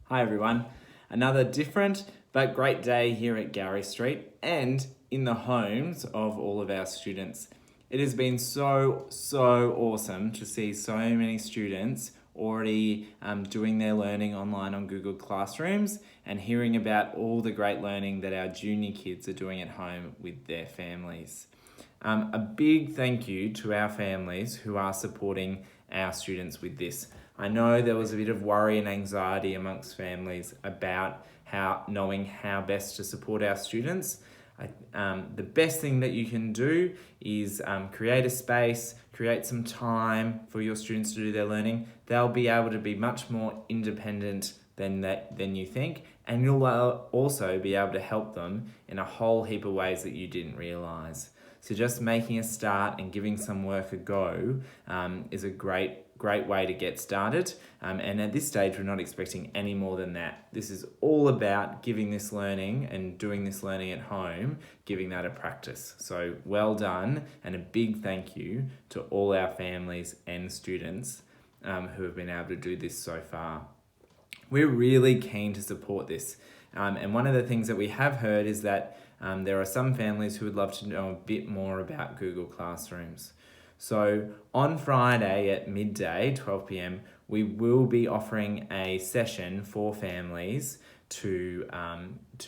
Hi everyone. Another different but great day here at Gowrie Street and in the homes of all of our students. It has been so awesome to see so many students already doing their learning online on Google Classrooms and hearing about all the great learning that our junior kids are doing at home with their families. A big thank you to our families who are supporting our students with this. I know there was a bit of worry and anxiety amongst families about knowing how best to support our students. The best thing that you can do is create a space, create some time for your students to do their learning. They'll be able to be much more independent than you think, and you'll also be able to help them in a whole heap of ways that you didn't realise. So just making a start and giving some work a go is a great way to get started. And at this stage, we're not expecting any more than that. This is all about giving this learning and doing this learning at home, giving that a practice. So well done, and a big thank you to all our families and students who have been able to do this so far. We're really keen to support this. And one of the things that we have heard is that there are some families who would love to know a bit more about Google Classrooms. So on Friday at midday, 12 p.m, we will be offering a session for families to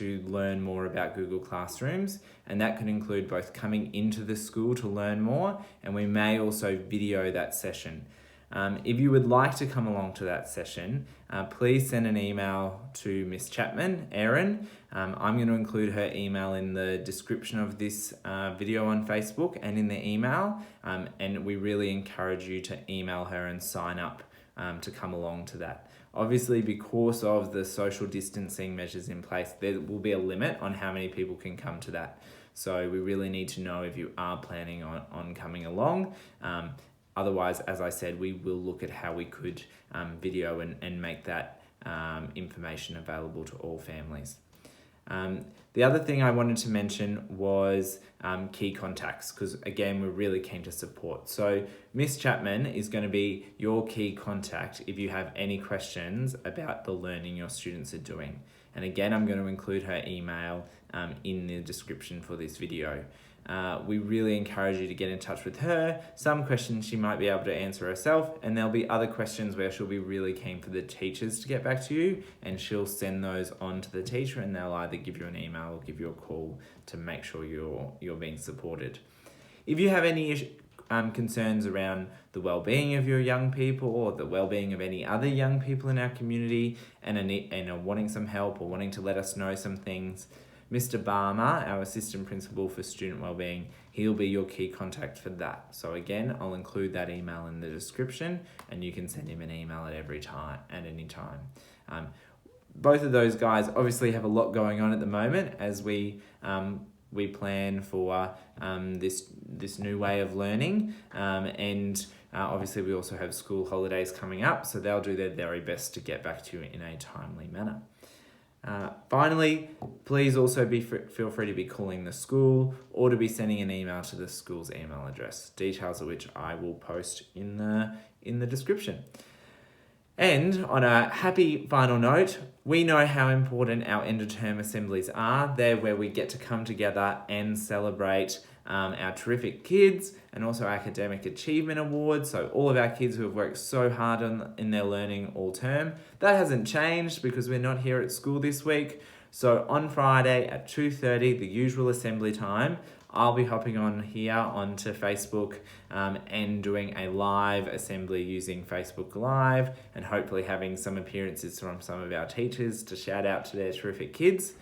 learn more about Google Classrooms, and that could include both coming into the school to learn more, and we may also video that session. If you would like to come along to that session, please send an email to Miss Chapman, Erin. I'm going to include her email in the description of this video on Facebook and in the email, and we really encourage you to email her and sign up to come along to that. Obviously, because of the social distancing measures in place, there will be a limit on how many people can come to that. So we really need to know if you are planning on coming along. Otherwise, as I said, we will look at how we could video and make that information available to all families. The other thing I wanted to mention was key contacts, because again, we're really keen to support. So Miss Chapman is going to be your key contact if you have any questions about the learning your students are doing. And again, I'm going to include her email in the description for this video. We really encourage you to get in touch with her. Some questions she might be able to answer herself, and there'll be other questions where she'll be really keen for the teachers to get back to you, and she'll send those on to the teacher, and they'll either give you an email or give you a call to make sure you're being supported. If you have any concerns around the well-being of your young people or the well-being of any other young people in our community and are wanting some help or wanting to let us know some things, Mr. Barmer, our Assistant Principal for Student Wellbeing, he'll be your key contact for that. So again, I'll include that email in the description, and you can send him an email at any time. Both of those guys obviously have a lot going on at the moment as we plan for this new way of learning, and obviously we also have school holidays coming up, so they'll do their very best to get back to you in a timely manner. Finally, please also feel free to be calling the school or to be sending an email to the school's email address, details of which I will post in the description. And on a happy final note, we know how important our end of term assemblies are. They're where we get to come together and celebrate our terrific kids and also academic achievement awards. So all of our kids who have worked so hard in their learning all term. That hasn't changed because we're not here at school this week. So on Friday at 2:30, the usual assembly time, I'll be hopping on here onto Facebook and doing a live assembly using Facebook Live, and hopefully having some appearances from some of our teachers to shout out to their terrific kids.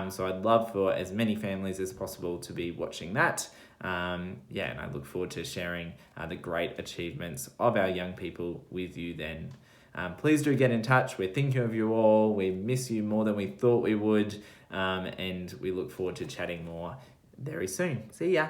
So I'd love for as many families as possible to be watching that. And I look forward to sharing the great achievements of our young people with you then. Please do get in touch. We're thinking of you all. We miss you more than we thought we would. And we look forward to chatting more very soon. See ya.